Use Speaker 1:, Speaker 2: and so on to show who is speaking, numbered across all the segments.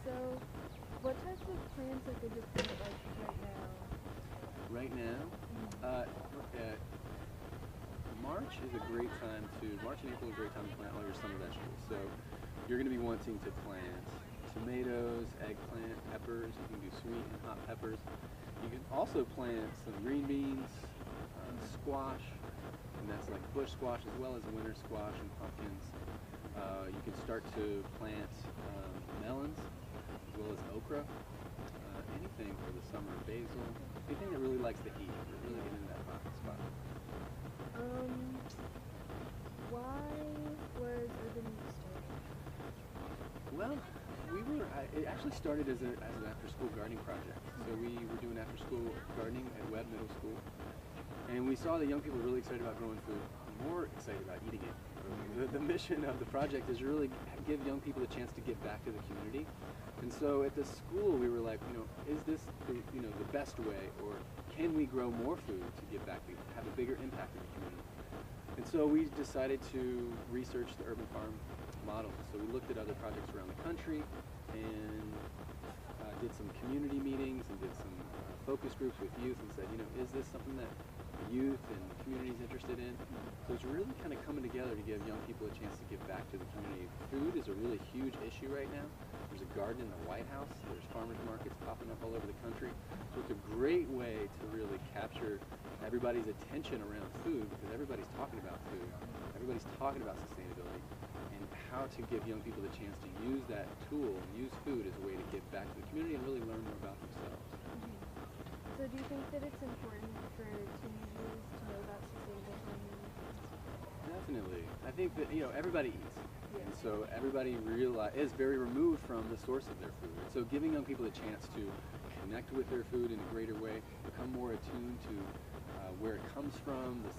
Speaker 1: So, what types of plants are good to plant like right now?
Speaker 2: Right now, uh, uh, March is a great time to, March and April is a great time to plant all your summer vegetables. So you're going to be wanting to plant tomatoes, eggplant, peppers. You can do sweet and hot peppers. You can also plant some green beans, squash, and that's like bush squash as well as winter squash and pumpkins. You can start to plant melons as well as okra. Anything for the summer, basil, anything that really likes to eat. We're really getting into that hot spot.
Speaker 1: Um, why was Urban Youth started?
Speaker 2: Well, it actually started as an after-school gardening project. So we were doing after-school gardening at Webb Middle School, and we saw that young people were really excited about growing food, more excited about eating it. The mission of the project is really give young people a chance to give back to the community. And so at the school we were like, is this the best way, or can we grow more food to give back, to have a bigger impact in the community? And so we decided to research the urban farm model. So we looked at other projects around the country and did some community meetings and did some focus groups with youth and said, is this something that the youth and the community is interested in? So it's really kind of coming together to give young people a chance to give back to the community. Food is a really huge issue right now. There's a garden in the White House. There's farmers markets popping up all over the country. So it's a great way to really capture everybody's attention around food, because everybody's talking about food. Everybody's talking about sustainability, and how to give young people the chance to use that tool and use food as a way to give back to the community and really learn more about themselves.
Speaker 1: So, do you think that it's important for teenagers to know about sustainable farming?
Speaker 2: Definitely. I think that everybody eats.
Speaker 1: Yeah.
Speaker 2: And so everybody is very removed from the source of their food. And so giving young people a chance to connect with their food in a greater way, become more attuned to where it comes from, the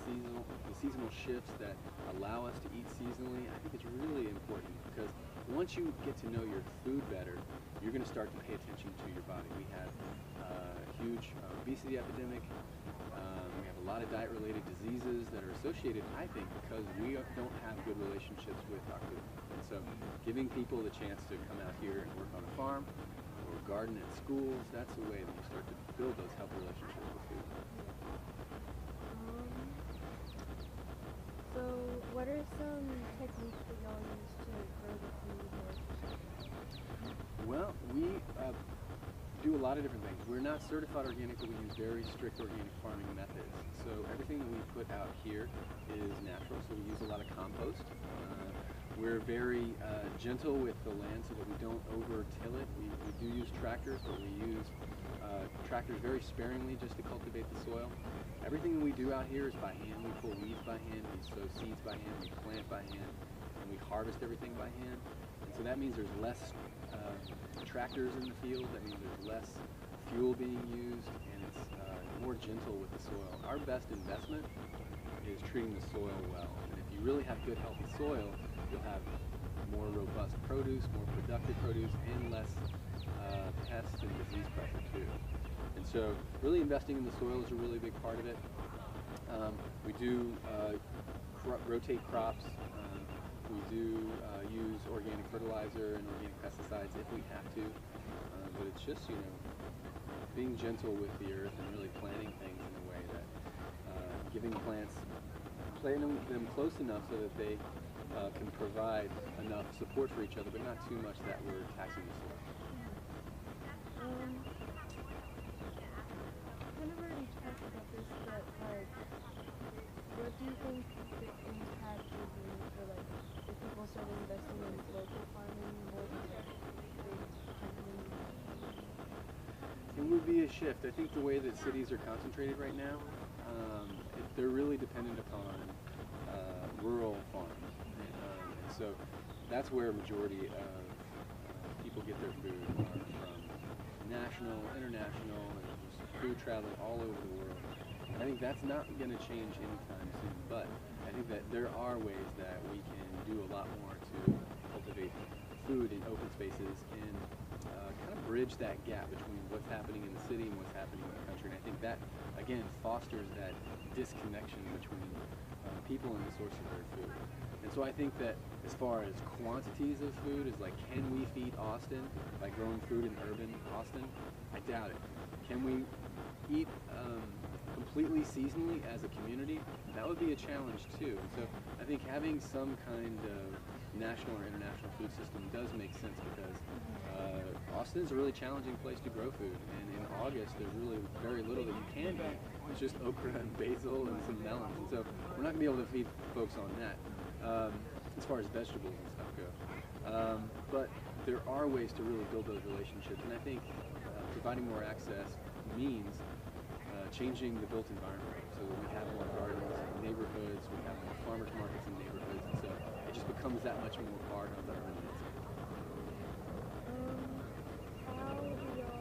Speaker 2: seasonal shifts that allow us to eat seasonally, I think it's really important, because once you get to know your food better, you're going to start to pay attention to your body. We have a huge obesity epidemic. We have a lot of diet-related diseases that are associated, I think, because we don't have good relationships with our food. And so giving people the chance to come out here and work on a farm or garden at schools, that's a way that you start to build those healthy relationships with food.
Speaker 1: So, what are some techniques that y'all use to grow the food more efficiently?
Speaker 2: Well, we do a lot of different things. We're not certified organic, but we use very strict organic farming methods. So everything that we put out here is natural, so we use a lot of compost. We're very gentle with the land so that we don't over-till it. We do use tractors, but we use tractors very sparingly just to cultivate the soil. Everything that we do out here is by hand. We pull weeds by hand, we sow seeds by hand, we plant by hand, and we harvest everything by hand. And so that means there's less tractors in the field. That means there's less fuel being used, and it's more gentle with the soil. Our best investment is treating the soil well. And if you really have good, healthy soil, you'll have more robust produce, more productive produce, and less pest and disease pressure too. And so really investing in the soil is a really big part of it. We do rotate crops. We do use organic fertilizer and organic pesticides if we have to. But it's just, being gentle with the earth and really planting things in a way that giving plants, planting them close enough so that they can provide enough support for each other, but not too much that we're taxing the soil.
Speaker 1: Kind of already talked about this, but what do you think the impact would be for if people started investing in local farming more than big companies?
Speaker 2: It would be a shift. I think the way that cities are concentrated right now, they're really dependent upon rural farms. And so that's where a majority of people get their food are from national, international, and just food traveling all over the world. And I think that's not going to change anytime soon, but I think that there are ways that we can do a lot more to cultivate food in open spaces and kind of bridge that gap between what's happening in the city and what's happening in the country. And I think that, again, fosters that disconnection between people and the source of their food. And so I think that As far as quantities of food, is like, can we feed Austin by growing food in urban Austin? I doubt it. Can we eat completely seasonally as a community? That would be a challenge too. And so I think having some kind of national or international food system does make sense, because Austin is a really challenging place to grow food, and in August there's really very little that you can eat. It's just okra and basil and some melons, and so we're not going to be able to feed folks on that as far as vegetables and stuff go. But there are ways to really build those relationships, and I think providing more access means changing the built environment, so that we have more gardens in neighborhoods, we have more farmers markets in neighborhoods, and so it just becomes that much more part of the urban landscape.
Speaker 1: How do y'all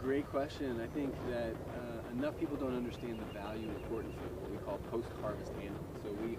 Speaker 2: Great question. I think that enough people don't understand the value and importance of what we call post-harvest handling. So we